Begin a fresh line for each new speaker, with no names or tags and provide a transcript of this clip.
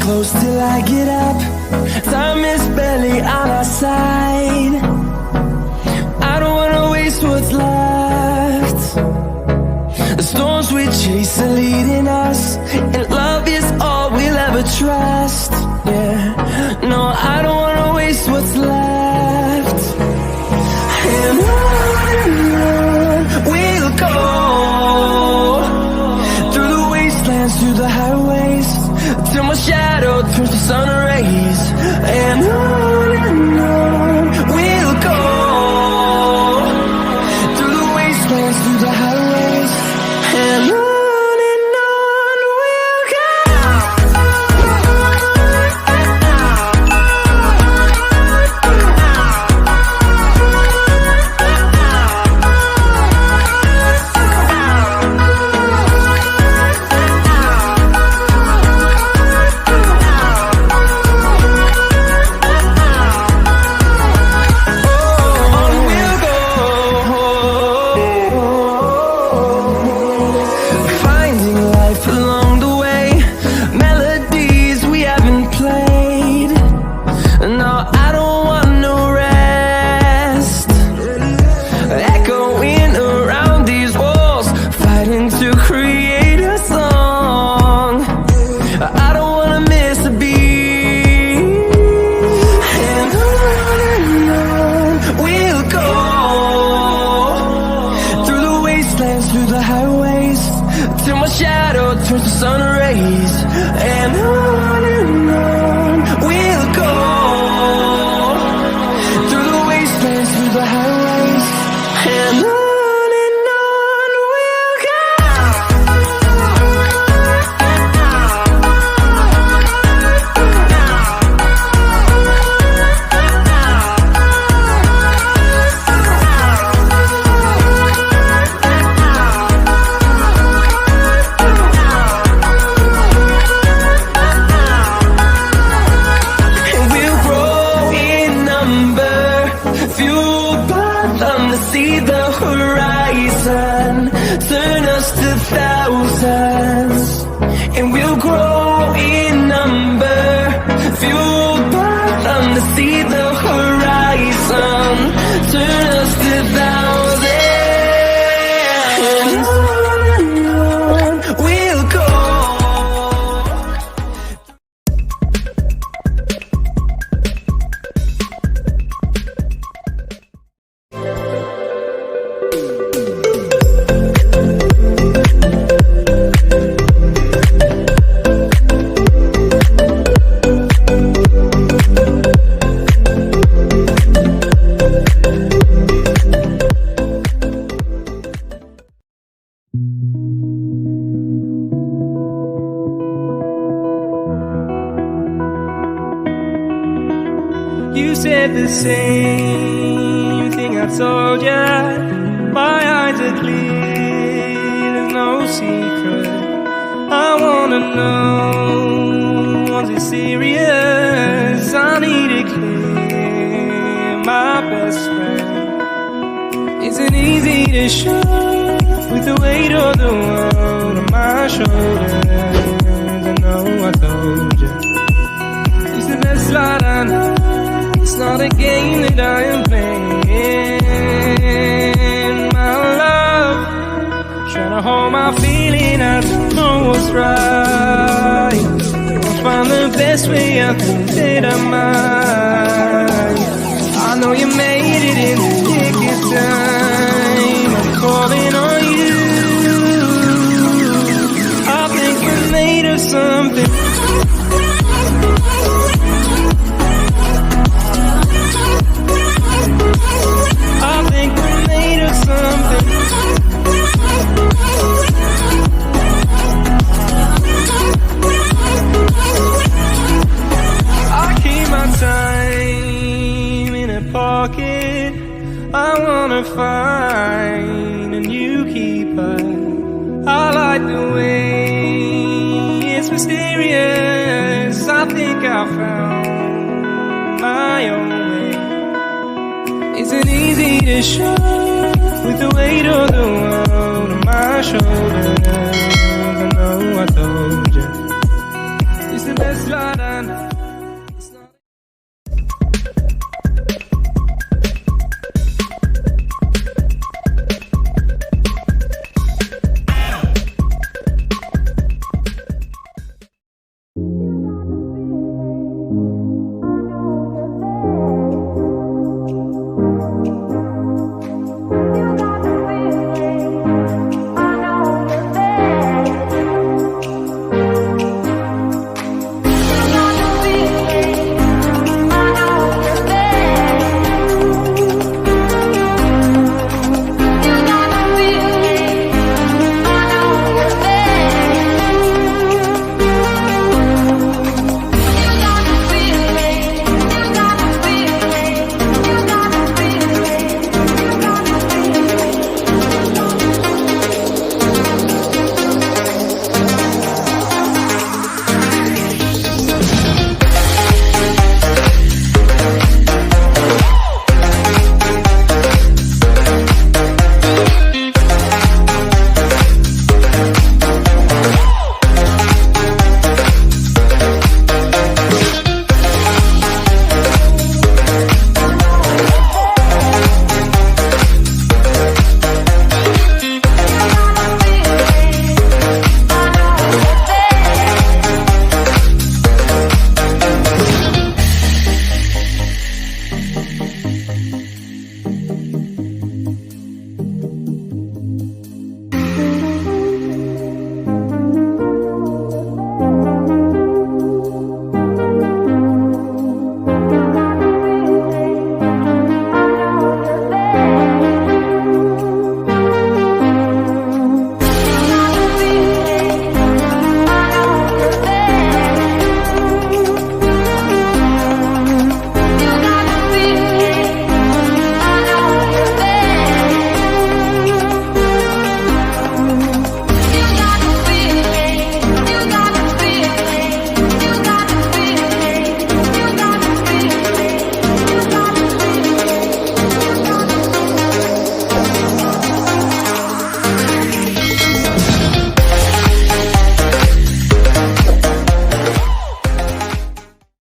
Close till I get up. Time is barely on our side. I don't wanna waste what's left. The storms we chase are leading us, and love is all we'll ever trust. Yeah, no, I don't wanna waste what's left. And on we'll go, through the wastelands, through the highways, till my shadow turns to sun rays. And on we'll go, through the wastelands, through the highways, and on we'll go. Through the highways, till my shadow turns to sun rays. And on we'll go, through the wastelands, through the highways, and on we'll go. See the horizon, turn us to thousands, and we'll grow in number, fueled by them to see the horizon, turn us to thousands, and on we'll go.
You said the same thing I told ya. My eyes are clear, there's no secret. I wanna know, was it serious? I need it clear, my best friend. Isn't easy to show, with the weight of the world on my shoulders. I know I told you, it's the best light I know. It's not a game that I am playing, my love. Trying to hold my feeling, I don't know what's right. I'll find the best way, I think that I might. I know you made it in the nick of time. I'm calling on you. I think we're made of something. I think we're made of something. like the way it's mysterious. I think I found my own way. Isn't easy to show with the weight of the world on my shoulders. I know I told you it's the best ride I know.